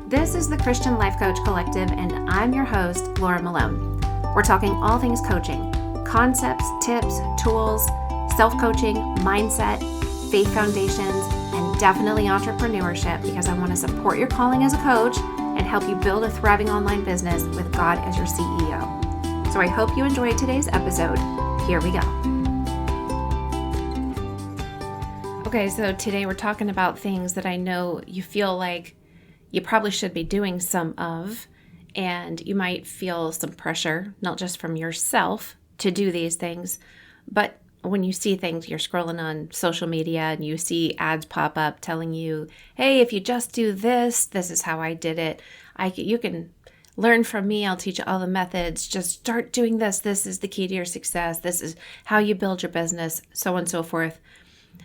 This is the Christian Life Coach Collective, and I'm your host, Laura Malone. We're talking all things coaching, concepts, tips, tools, self-coaching, mindset, faith foundations, and definitely entrepreneurship, because I want to support your calling as a coach and help you build a thriving online business with God as your CEO. So I hope you enjoyed today's episode. Here we go. Okay, so today we're talking about things that I know you feel like you probably should be doing some of, and you might feel some pressure, not just from yourself to do these things, but when you see things, you're scrolling on social media and you see ads pop up telling you, hey, if you just do this, this is how I did it. You can learn from me. I'll teach you all the methods. Just start doing this. This is the key to your success. This is how you build your business, so on and so forth.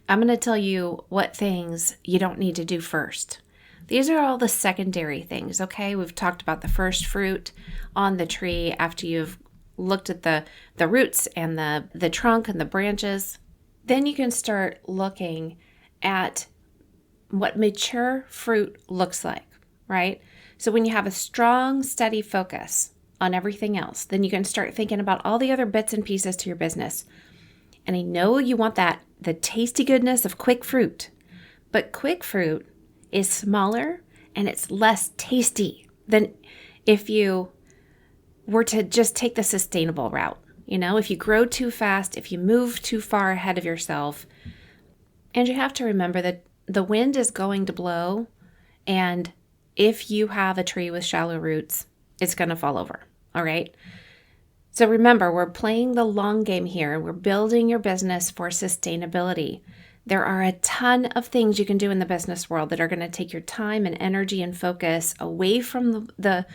I'm going to tell you what things you don't need to do first. These are all the secondary things, okay? We've talked about the first fruit on the tree after you've looked at the roots and the trunk and the branches. Then you can start looking at what mature fruit looks like, right? So when you have a strong, steady focus on everything else, then you can start thinking about all the other bits and pieces to your business. And I know you want the tasty goodness of quick fruit, but quick fruit is smaller and it's less tasty than if you were to just take the sustainable route. You know, if you grow too fast, if you move too far ahead of yourself, and you have to remember that the wind is going to blow, and if you have a tree with shallow roots, it's going to fall over, all right? So remember, we're playing the long game here. We're building your business for sustainability. There are a ton of things you can do in the business world that are going to take your time and energy and focus away from the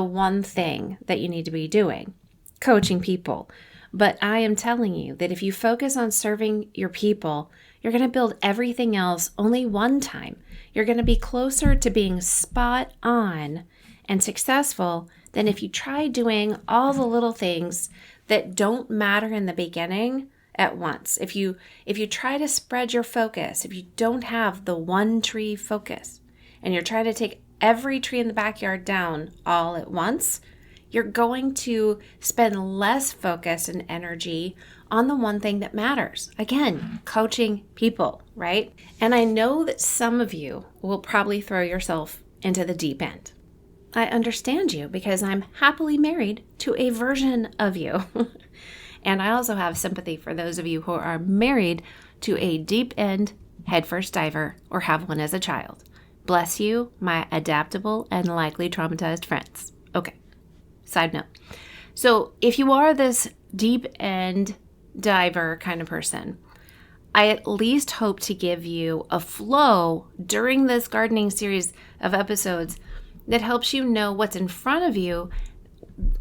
one thing that you need to be doing, coaching people. But I am telling you that if you focus on serving your people, you're going to build everything else only one time. You're going to be closer to being spot on and successful than if you try doing all the little things that don't matter in the beginning at once. If you try to spread your focus, if you don't have the one tree focus, and you're trying to take every tree in the backyard down all at once, you're going to spend less focus and energy on the one thing that matters. Again, coaching people, right? And I know that some of you will probably throw yourself into the deep end. I understand you because I'm happily married to a version of you. And I also have sympathy for those of you who are married to a deep end headfirst diver or have one as a child. Bless you, my adaptable and likely traumatized friends. Okay, side note. So if you are this deep end diver kind of person, I at least hope to give you a flow during this gardening series of episodes that helps you know what's in front of you.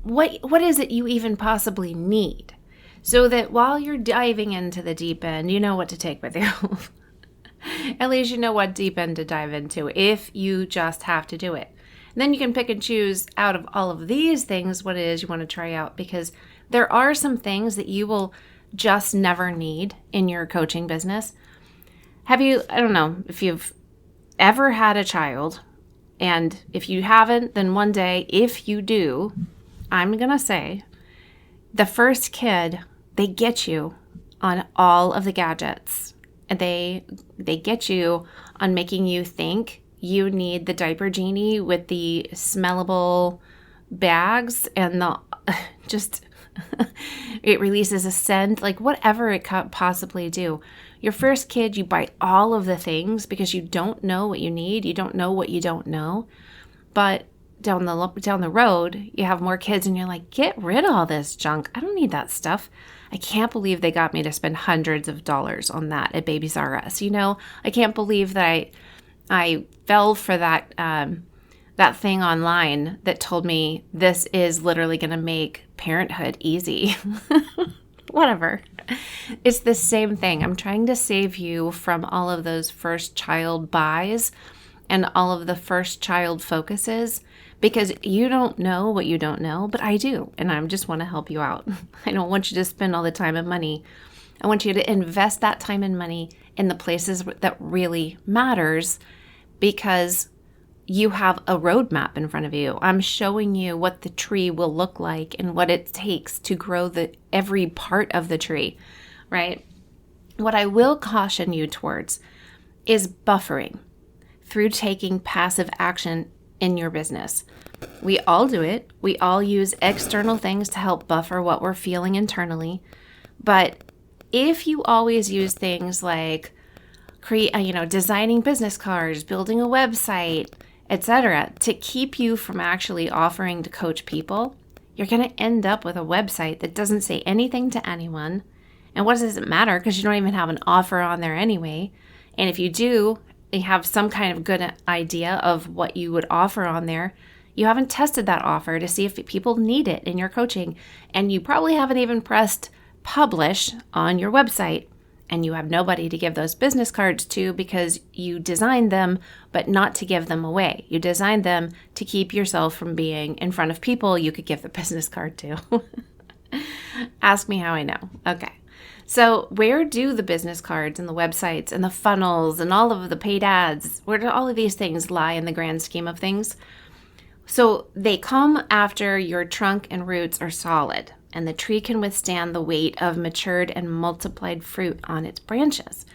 What is it you even possibly need? So that while you're diving into the deep end, you know what to take with you. At least you know what deep end to dive into if you just have to do it. And then you can pick and choose out of all of these things what it is you want to try out, because there are some things that you will just never need in your coaching business. I don't know if you've ever had a child, and if you haven't, then one day, if you do, I'm going to say, the first kid, they get you on all of the gadgets. And they get you on making you think you need the diaper genie with the smellable bags and it releases a scent, like whatever it could possibly do. Your first kid, you buy all of the things because you don't know what you need. You don't know what you don't know. But down the road, you have more kids and you're like, get rid of all this junk. I don't need that stuff. I can't believe they got me to spend hundreds of dollars on that at Babies R Us. You know, I can't believe that I fell for that thing online that told me this is literally going to make parenthood easy. Whatever. It's the same thing. I'm trying to save you from all of those first child buys and all of the first child focuses, because you don't know what you don't know, but I do, and I just want to help you out. I don't want you to spend all the time and money. I want you to invest that time and money in the places that really matters, because you have a roadmap in front of you. I'm showing you what the tree will look like and what it takes to grow every part of the tree, right? What I will caution you towards is buffering through taking passive action in your business. We all do it. We all use external things to help buffer what we're feeling internally. But if you always use things like designing business cards, building a website, etc., to keep you from actually offering to coach people, you're going to end up with a website that doesn't say anything to anyone. And what does it matter? Because you don't even have an offer on there anyway. And if you do, you have some kind of good idea of what you would offer on there. You haven't tested that offer to see if people need it in your coaching. And you probably haven't even pressed publish on your website. And you have nobody to give those business cards to because you designed them, but not to give them away. You designed them to keep yourself from being in front of people you could give the business card to. Ask me how I know. Okay. So where do the business cards and the websites and the funnels and all of the paid ads, where do all of these things lie in the grand scheme of things? So they come after your trunk and roots are solid, and the tree can withstand the weight of matured and multiplied fruit on its branches.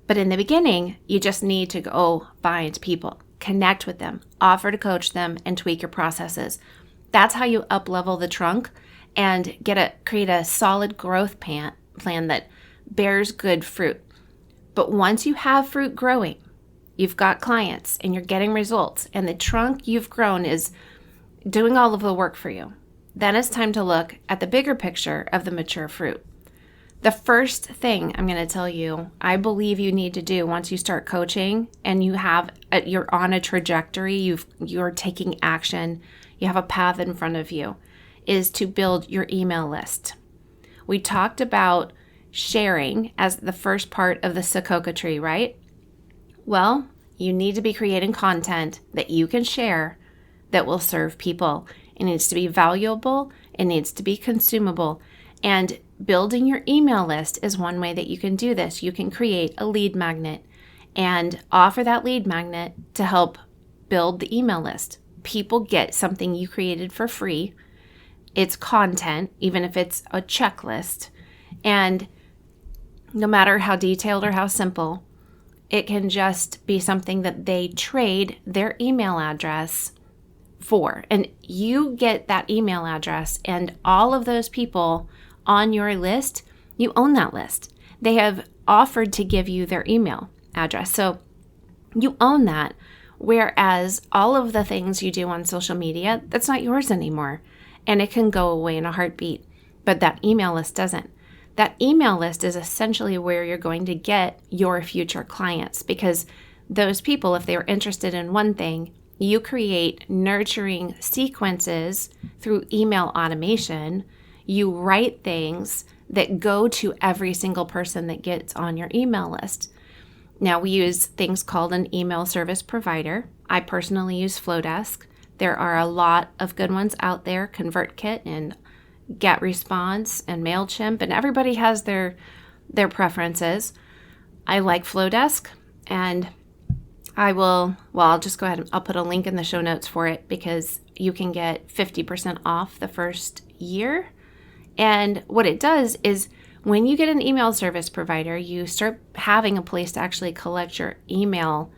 But in the beginning, you just need to go find people, connect with them, offer to coach them, and tweak your processes. That's how you up-level the trunk and create a solid growth plan that bears good fruit. But once you have fruit growing, you've got clients and you're getting results, and the trunk you've grown is doing all of the work for you, then it's time to look at the bigger picture of the mature fruit. The first thing I'm going to tell you, I believe you need to do once you start coaching and you're on a trajectory, you're taking action, you have a path in front of you, is to build your email list. We talked about sharing as the first part of the Sokoka tree, right? Well, you need to be creating content that you can share that will serve people. It needs to be valuable. It needs to be consumable. And building your email list is one way that you can do this. You can create a lead magnet and offer that lead magnet to help build the email list. People get something you created for free. It's content, even if it's a checklist. And no matter how detailed or how simple, it can just be something that they trade their email address for. And you get that email address, and all of those people on your list, you own that list. They have offered to give you their email address. So you own that. Whereas all of the things you do on social media, that's not yours anymore. And it can go away in a heartbeat. But that email list doesn't. That email list is essentially where you're going to get your future clients, because those people, if they're interested in one thing, you create nurturing sequences through email automation. You write things that go to every single person that gets on your email list. Now, we use things called an email service provider. I personally use Flowdesk. There are a lot of good ones out there, ConvertKit and GetResponse and MailChimp, and everybody has their preferences. I like Flowdesk, and I'll just go ahead and I'll put a link in the show notes for it, because you can get 50% off the first year. And what it does is when you get an email service provider, you start having a place to actually collect your email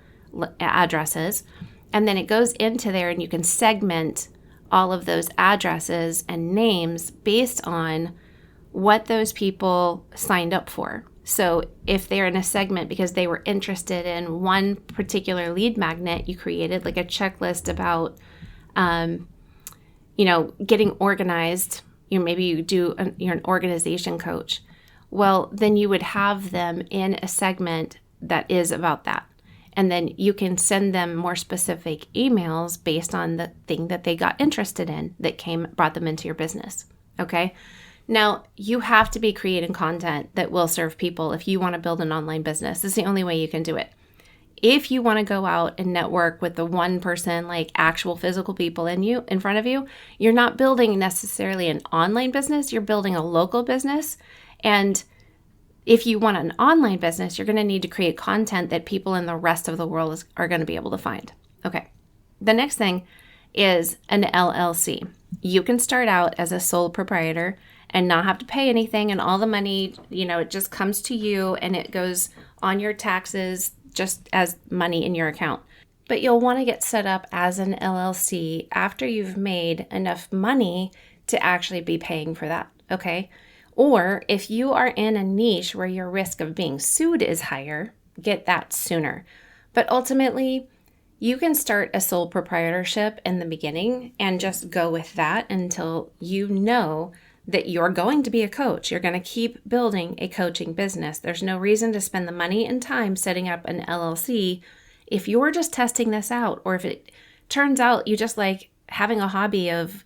addresses. And then it goes into there and you can segment all of those addresses and names based on what those people signed up for. So if they're in a segment because they were interested in one particular lead magnet, you created like a checklist about, getting organized. Maybe you're an organization coach. Well, then you would have them in a segment that is about that. And then you can send them more specific emails based on the thing that they got interested in that brought them into your business. Okay. Now, you have to be creating content that will serve people if you want to build an online business. This is the only way you can do it. If you want to go out and network with the one person, like actual physical people in front of you, you're not building necessarily an online business, you're building a local business. And if you want an online business, you're going to need to create content that people in the rest of the world are going to be able to find. Okay. The next thing is an LLC. You can start out as a sole proprietor and not have to pay anything, and all the money, it just comes to you and it goes on your taxes just as money in your account. But you'll want to get set up as an LLC after you've made enough money to actually be paying for that, okay? Or if you are in a niche where your risk of being sued is higher, get that sooner. But ultimately, you can start a sole proprietorship in the beginning and just go with that until you know that you're going to be a coach. You're going to keep building a coaching business. There's no reason to spend the money and time setting up an LLC if you're just testing this out, or if it turns out you just like having a hobby of,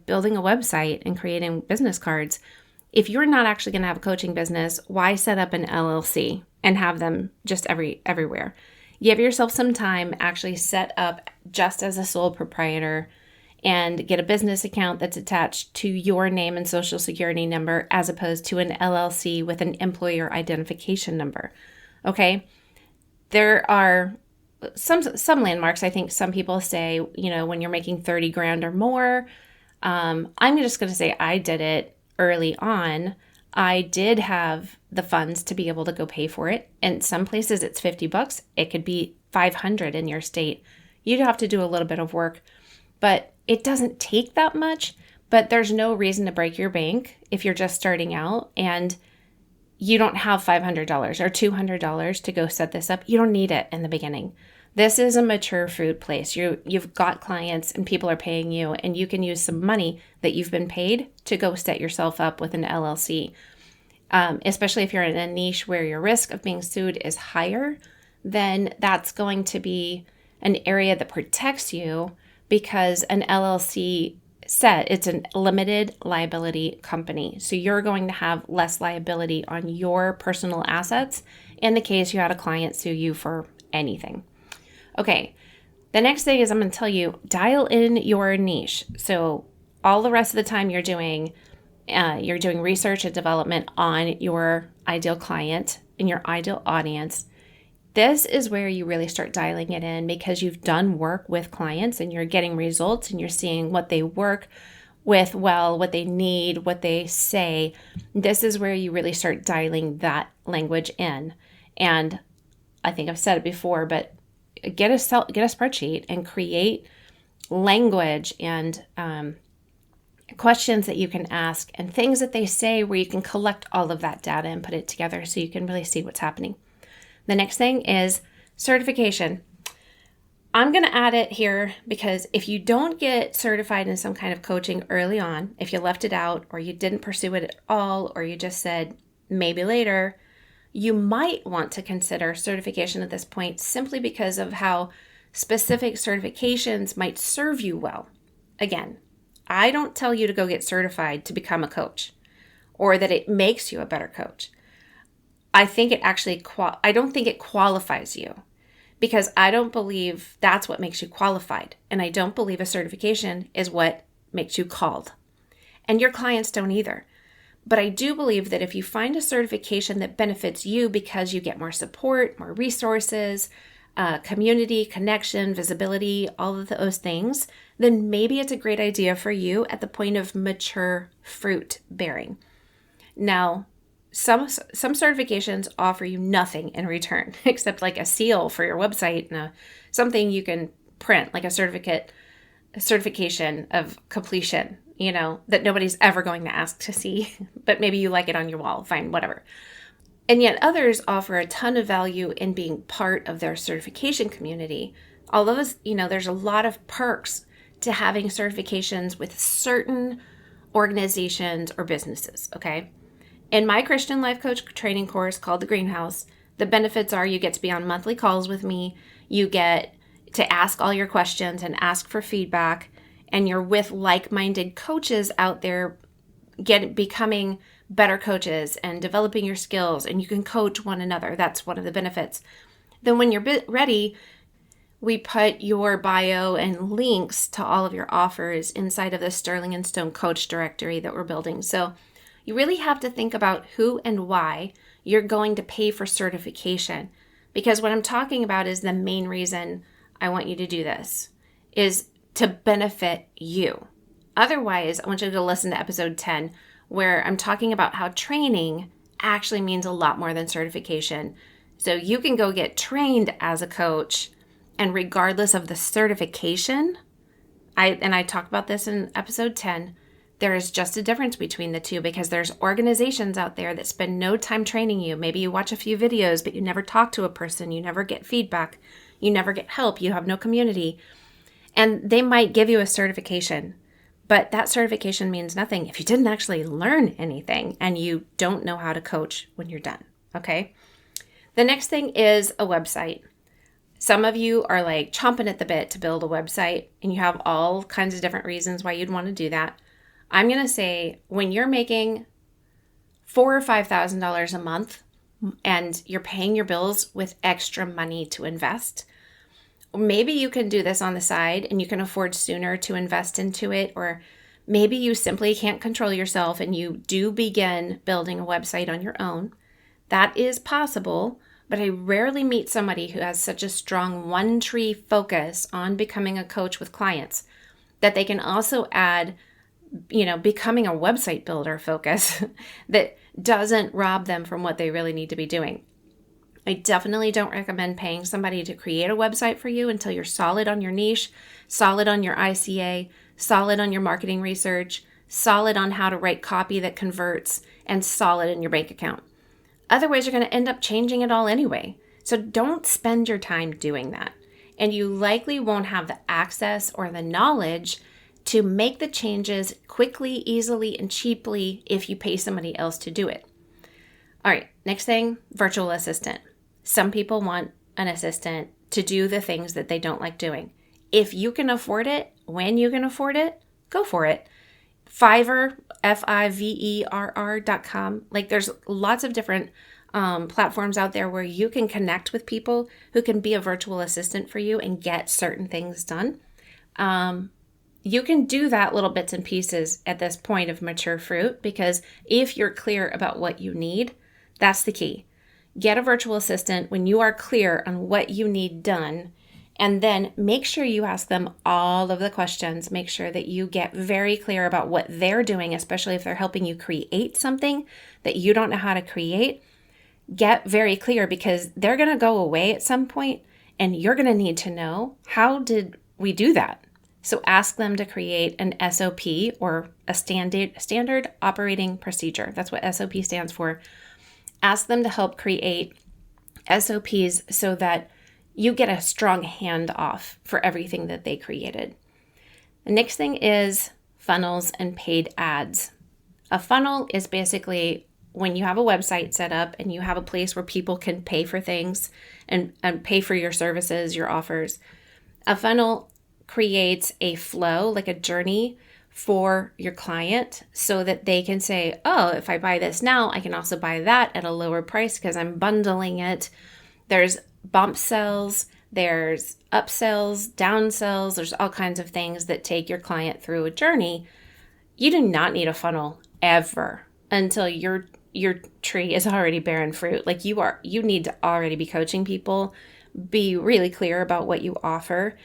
building a website and creating business cards. If you're not actually going to have a coaching business, why set up an LLC and have them just everywhere? Give yourself some time, actually set up just as a sole proprietor and get a business account that's attached to your name and social security number as opposed to an LLC with an employer identification number. Okay? There are some landmarks. I think some people say, when you're making 30 grand or more, I'm just going to say I did it early on. I did have the funds to be able to go pay for it. In some places it's $50. It could be $500 in your state. You'd have to do a little bit of work, but it doesn't take that much. But there's no reason to break your bank if you're just starting out and you don't have $500 or $200 to go set this up. You don't need it in the beginning. This is a mature food place. You've got clients and people are paying you, and you can use some money that you've been paid to go set yourself up with an LLC. Especially if you're in a niche where your risk of being sued is higher, then that's going to be an area that protects you, because an LLC it's a limited liability company. So you're going to have less liability on your personal assets in the case you had a client sue you for anything. Okay, the next thing is I'm going to tell you, dial in your niche. So all the rest of the time you're doing research and development on your ideal client and your ideal audience. This is where you really start dialing it in, because you've done work with clients and you're getting results and you're seeing what they work with well, what they need, what they say. This is where you really start dialing that language in. And I think I've said it before, but get a spreadsheet and create language and questions that you can ask and things that they say where you can collect all of that data and put it together so you can really see what's happening. The next thing is certification. I'm going to add it here because if you don't get certified in some kind of coaching early on, if you left it out or you didn't pursue it at all, or you just said maybe later, you might want to consider certification at this point simply because of how specific certifications might serve you well. Again, I don't tell you to go get certified to become a coach or that it makes you a better coach. I think it actually, I don't think it qualifies you, because I don't believe that's what makes you qualified. And I don't believe a certification is what makes you called. And your clients don't either. But I do believe that if you find a certification that benefits you because you get more support, more resources, community, connection, visibility, all of those things, then maybe it's a great idea for you at the point of mature fruit bearing. Now, some certifications offer you nothing in return except like a seal for your website and something you can print, like a certification of completion, that nobody's ever going to ask to see, but maybe you like it on your wall, fine, whatever. And yet others offer a ton of value in being part of their certification community. Although, there's a lot of perks to having certifications with certain organizations or businesses, okay? In my Christian life coach training course called The Greenhouse, the benefits are you get to be on monthly calls with me, you get to ask all your questions and ask for feedback, and you're with like-minded coaches out there becoming better coaches and developing your skills, and you can coach one another. That's one of the benefits. Then when you're ready, we put your bio and links to all of your offers inside of the Sterling & Stone coach directory that we're building. So you really have to think about who and why you're going to pay for certification, because what I'm talking about is the main reason I want you to do this. is to benefit you. Otherwise, I want you to listen to episode 10, where I'm talking about how training actually means a lot more than certification. So you can go get trained as a coach, and regardless of the certification, I talk about this in episode 10, there is just a difference between the two, because there's organizations out there that spend no time training you. Maybe you watch a few videos, but you never talk to a person. You never get feedback. You never get help. You have no community. And they might give you a certification, but that certification means nothing if you didn't actually learn anything and you don't know how to coach when you're done. Okay. The next thing is a website. Some of you are like chomping at the bit to build a website, and you have all kinds of different reasons why you'd want to do that. I'm going to say, when you're making $4,000 or $5,000 a month and you're paying your bills with extra money to invest, maybe you can do this on the side and you can afford sooner to invest into it. Or maybe you simply can't control yourself and you do begin building a website on your own. That is possible, but I rarely meet somebody who has such a strong one-tree focus on becoming a coach with clients that they can also add, becoming a website builder focus that doesn't rob them from what they really need to be doing. I definitely don't recommend paying somebody to create a website for you until you're solid on your niche, solid on your ICA, solid on your marketing research, solid on how to write copy that converts, and solid in your bank account. Otherwise, you're going to end up changing it all anyway. So don't spend your time doing that. And you likely won't have the access or the knowledge to make the changes quickly, easily, and cheaply if you pay somebody else to do it. All right, next thing, virtual assistant. Some people want an assistant to do the things that they don't like doing. If you can afford it, when you can afford it, go for it. Fiverr, Fiverr.com. Like, there's lots of different platforms out there where you can connect with people who can be a virtual assistant for you and get certain things done. You can do that little bits and pieces at this point of mature fruit, because if you're clear about what you need, that's the key. Get a virtual assistant when you are clear on what you need done, and then make sure you ask them all of the questions. Make sure that you get very clear about what they're doing, especially if they're helping you create something that you don't know how to create. Get very clear, because they're going to go away at some point and you're going to need to know, how did we do that? So ask them to create an SOP, or a standard operating procedure. That's what SOP stands for. Ask them to help create SOPs so that you get a strong handoff for everything that they created. The next thing is funnels and paid ads. A funnel is basically when you have a website set up and you have a place where people can pay for things and pay for your services, your offers. A funnel creates a flow, like a journey for your client, so that they can say, oh, if I buy this now, I can also buy that at a lower price because I'm bundling it. There's bump sells, there's upsells, downsells, there's all kinds of things that take your client through a journey. You do not need a funnel ever until your tree is already bearing fruit. Like, you need to already be coaching people, be really clear about what you offer,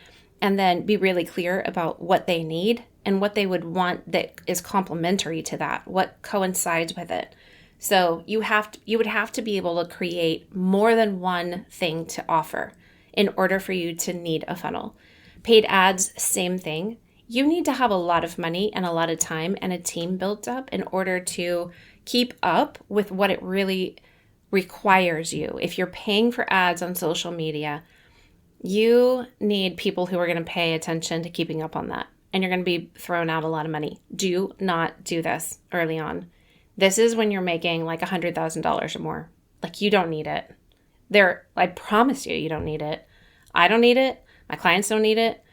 and then be really clear about what they need and what they would want that is complementary to that, what coincides with it. So you would have to be able to create more than one thing to offer in order for you to need a funnel. Paid ads, same thing. You need to have a lot of money and a lot of time and a team built up in order to keep up with what it really requires you. If you're paying for ads on social media, you need people who are going to pay attention to keeping up on that. And you're going to be throwing out a lot of money. Do not do this early on. This is when you're making like $100,000 or more. Like, you don't need it. I promise you don't need it. I don't need it. My clients don't need it.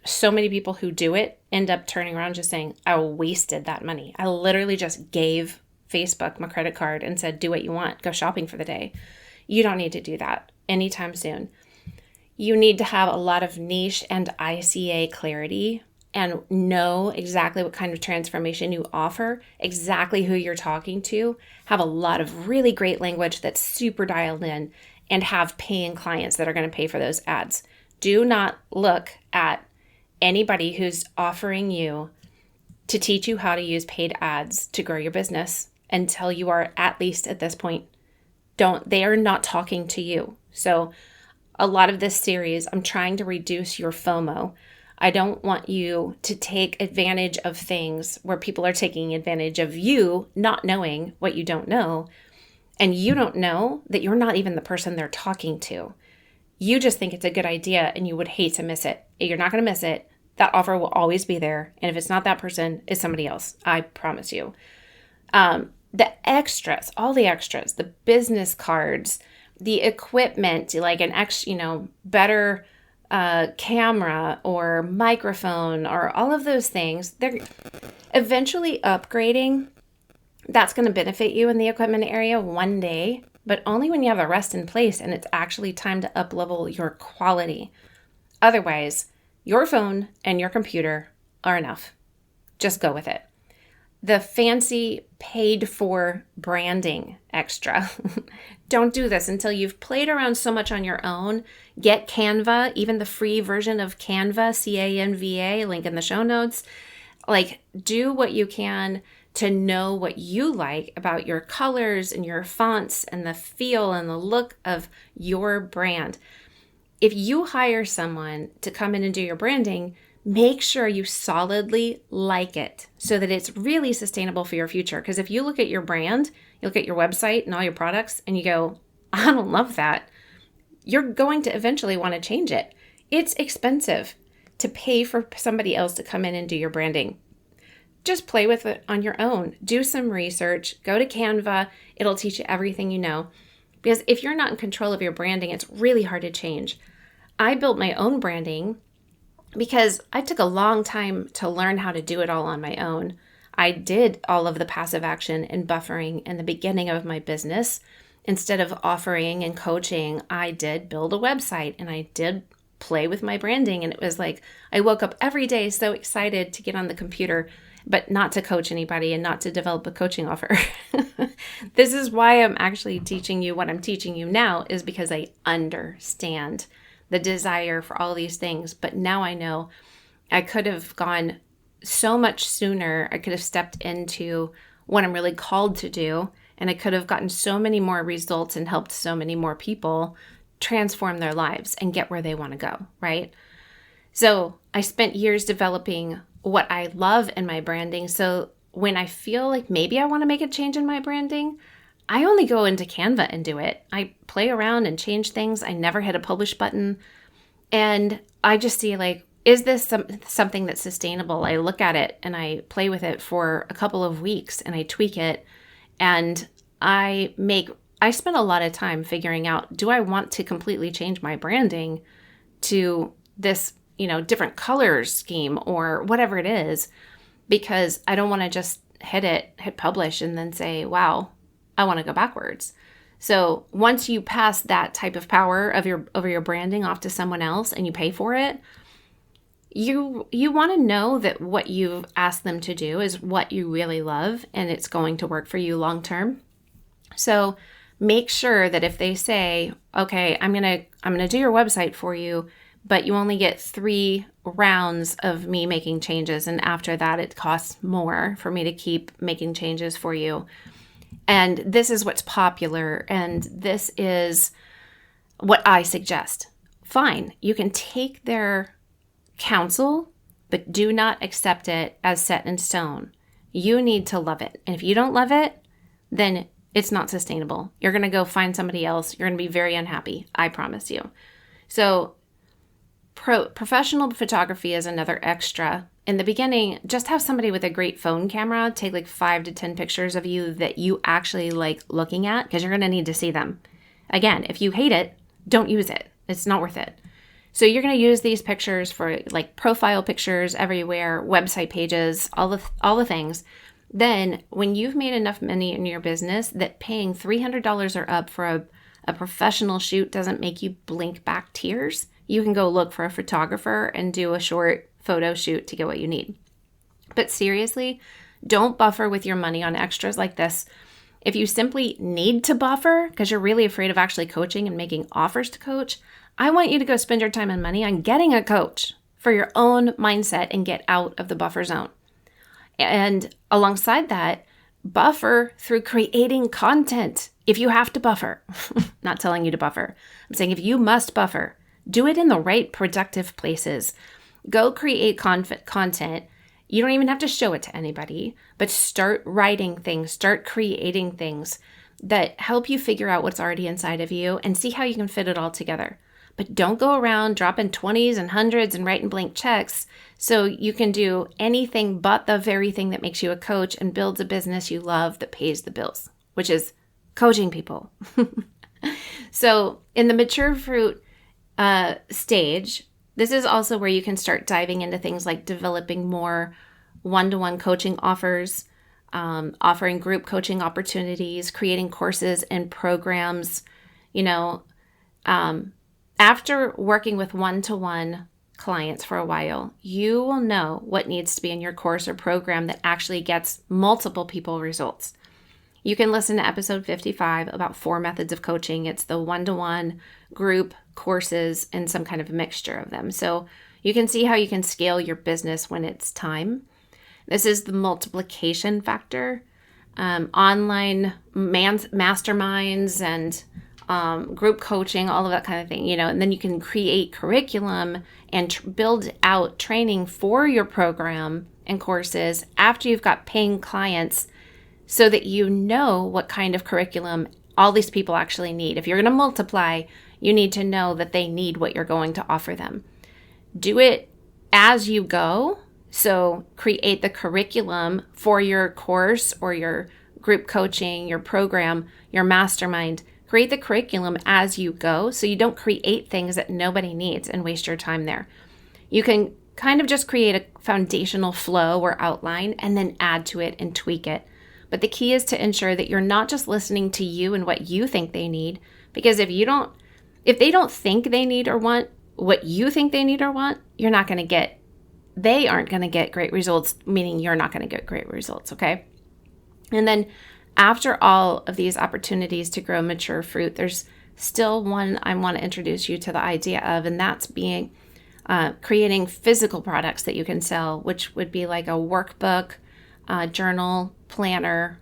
So many people who do it end up turning around just saying, I wasted that money. I literally just gave Facebook my credit card and said, do what you want. Go shopping for the day. You don't need to do that anytime soon. You need to have a lot of niche and ICA clarity and know exactly what kind of transformation you offer, exactly who you're talking to, have a lot of really great language that's super dialed in, and have paying clients that are going to pay for those ads. Do not look at anybody who's offering you to teach you how to use paid ads to grow your business until you are at least at this point. They are not talking to you. So a lot of this series, I'm trying to reduce your FOMO. I don't want you to take advantage of things where people are taking advantage of you, not knowing what you don't know. And you don't know that you're not even the person they're talking to. You just think it's a good idea and you would hate to miss it. You're not going to miss it. That offer will always be there. And if it's not that person, it's somebody else. I promise you. The extras, all the extras, the business cards, the equipment, like better camera or microphone or all of those things, they're eventually upgrading. That's going to benefit you in the equipment area one day, but only when you have the rest in place and it's actually time to up-level your quality. Otherwise, your phone and your computer are enough. Just go with it. The fancy paid-for branding extra. Don't do this until you've played around so much on your own. Get Canva, even the free version of Canva, Canva, link in the show notes. Do what you can to know what you like about your colors and your fonts and the feel and the look of your brand. If you hire someone to come in and do your branding, make sure you solidly like it so that it's really sustainable for your future. Because if you look at your brand, you look at your website and all your products and you go, I don't love that, you're going to eventually want to change it. It's expensive to pay for somebody else to come in and do your branding. Just play with it on your own. Do some research. Go to Canva. It'll teach you everything you know. Because if you're not in control of your branding, it's really hard to change. I built my own branding because I took a long time to learn how to do it all on my own. I did all of the passive action and buffering in the beginning of my business. Instead of offering and coaching, I did build a website and I did play with my branding. And it was like I woke up every day so excited to get on the computer, but not to coach anybody and not to develop a coaching offer. This is why I'm actually teaching you what I'm teaching you now, is because I understand the desire for all these things. But now I know I could have gone so much sooner. I could have stepped into what I'm really called to do. And I could have gotten so many more results and helped so many more people transform their lives and get where they want to go, right? So I spent years developing what I love in my branding. So when I feel like maybe I want to make a change in my branding, I only go into Canva and do it. I play around and change things. I never hit a publish button. And I just see is this something that's sustainable? I look at it and I play with it for a couple of weeks and I tweak it. And I spend a lot of time figuring out, do I want to completely change my branding to this, different color scheme or whatever it is, because I don't want to just hit publish and then say, wow, I want to go backwards. So once you pass that type of power over your branding off to someone else and you pay for it, you want to know that what you've asked them to do is what you really love and it's going to work for you long term. So make sure that if they say, okay, I'm going to do your website for you, but you only get 3 rounds of me making changes. And after that, it costs more for me to keep making changes for you. And this is what's popular. And this is what I suggest. Fine. You can take their counsel, but do not accept it as set in stone. You need to love it. And if you don't love it, then it's not sustainable. You're going to go find somebody else. You're going to be very unhappy. I promise you. So professional photography is another extra. In the beginning, just have somebody with a great phone camera take 5 to 10 pictures of you that you actually like looking at, because you're going to need to see them. Again, if you hate it, don't use it. It's not worth it. So you're going to use these pictures for profile pictures everywhere, website pages, all the things. Then when you've made enough money in your business that paying $300 or up for a professional shoot doesn't make you blink back tears, you can go look for a photographer and do a short photo shoot to get what you need. But seriously, don't buffer with your money on extras like this. If you simply need to buffer because you're really afraid of actually coaching and making offers to coach, I want you to go spend your time and money on getting a coach. for your own mindset and get out of the buffer zone. And alongside that, buffer through creating content. If you have to buffer, not telling you to buffer. I'm saying if you must buffer, do it in the right productive places. Go create content. You don't even have to show it to anybody, but start writing things, start creating things that help you figure out what's already inside of you and see how you can fit it all together. But don't go around dropping 20s and hundreds and writing blank checks so you can do anything but the very thing that makes you a coach and builds a business you love that pays the bills, which is coaching people. So in the mature fruit stage, this is also where you can start diving into things like developing more one-to-one coaching offers, offering group coaching opportunities, creating courses and programs. After working with one-to-one clients for a while, you will know what needs to be in your course or program that actually gets multiple people results. You can listen to episode 55 about 4 methods of coaching. It's the one-to-one, group, courses, and some kind of mixture of them. So you can see how you can scale your business when it's time. This is the multiplication factor. Online masterminds and group coaching, all of that kind of thing, and then you can create curriculum and build out training for your program and courses after you've got paying clients so that you know what kind of curriculum all these people actually need. If you're going to multiply, you need to know that they need what you're going to offer them. Do it as you go. So create the curriculum for your course or your group coaching, your program, your mastermind. Create the curriculum as you go so you don't create things that nobody needs and waste your time there. You can kind of just create a foundational flow or outline and then add to it and tweak it. But the key is to ensure that you're not just listening to you and what you think they need, because if they don't think they need or want what you think they need or want, they aren't going to get great results, meaning you're not going to get great results, okay? And then after all of these opportunities to grow mature fruit, there's still one I want to introduce you to the idea of, and that's being creating physical products that you can sell, which would be like a workbook, journal, planner,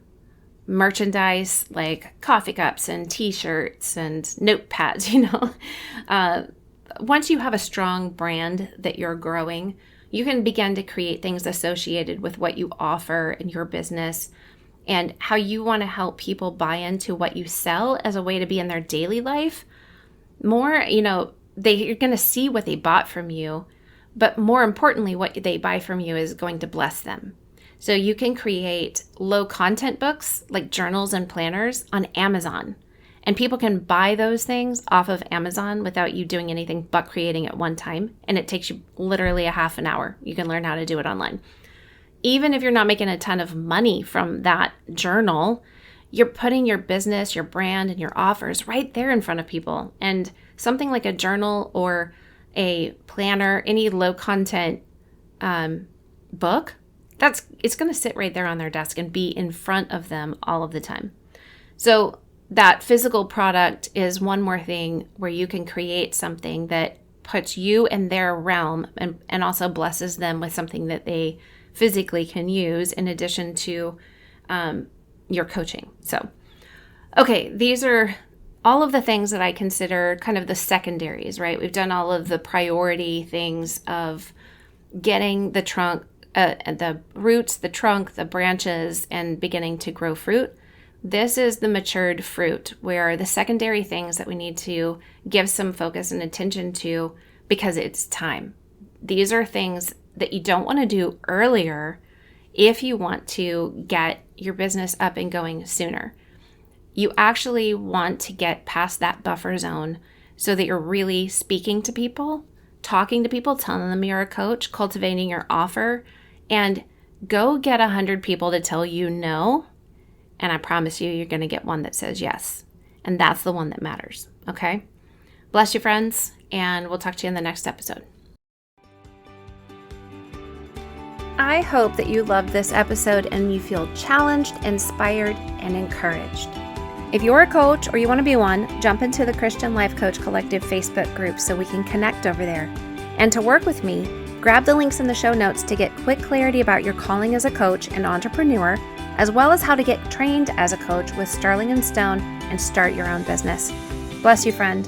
merchandise like coffee cups and t-shirts and notepads, Once you have a strong brand that you're growing, you can begin to create things associated with what you offer in your business and how you want to help people buy into what you sell as a way to be in their daily life. More, you're going to see what they bought from you, but more importantly, what they buy from you is going to bless them. So you can create low content books like journals and planners on Amazon. And people can buy those things off of Amazon without you doing anything but creating it one time. And it takes you literally a half an hour. You can learn how to do it online. Even if you're not making a ton of money from that journal, you're putting your business, your brand, and your offers right there in front of people. And something like a journal or a planner, any low content book, it's going to sit right there on their desk and be in front of them all of the time. So that physical product is one more thing where you can create something that puts you in their realm and also blesses them with something that they physically can use in addition to your coaching. So, okay, these are all of the things that I consider kind of the secondaries, right? We've done all of the priority things of getting the trunk, the roots, the trunk, the branches, and beginning to grow fruit. This is the matured fruit, where the secondary things that we need to give some focus and attention to because it's time. These are things that you don't want to do earlier if you want to get your business up and going sooner. You actually want to get past that buffer zone so that you're really speaking to people, talking to people, telling them you're a coach, cultivating your offer, and go get 100 people to tell you no. And I promise you're going to get one that says yes. And that's the one that matters. Okay? Bless you, friends. And we'll talk to you in the next episode. I hope that you loved this episode and you feel challenged, inspired, and encouraged. If you're a coach or you want to be one, jump into the Christian Life Coach Collective Facebook group so we can connect over there. And to work with me, Grab the links in the show notes to get quick clarity about your calling as a coach and entrepreneur, as well as how to get trained as a coach with Starling & Stone and start your own business. Bless you, friend.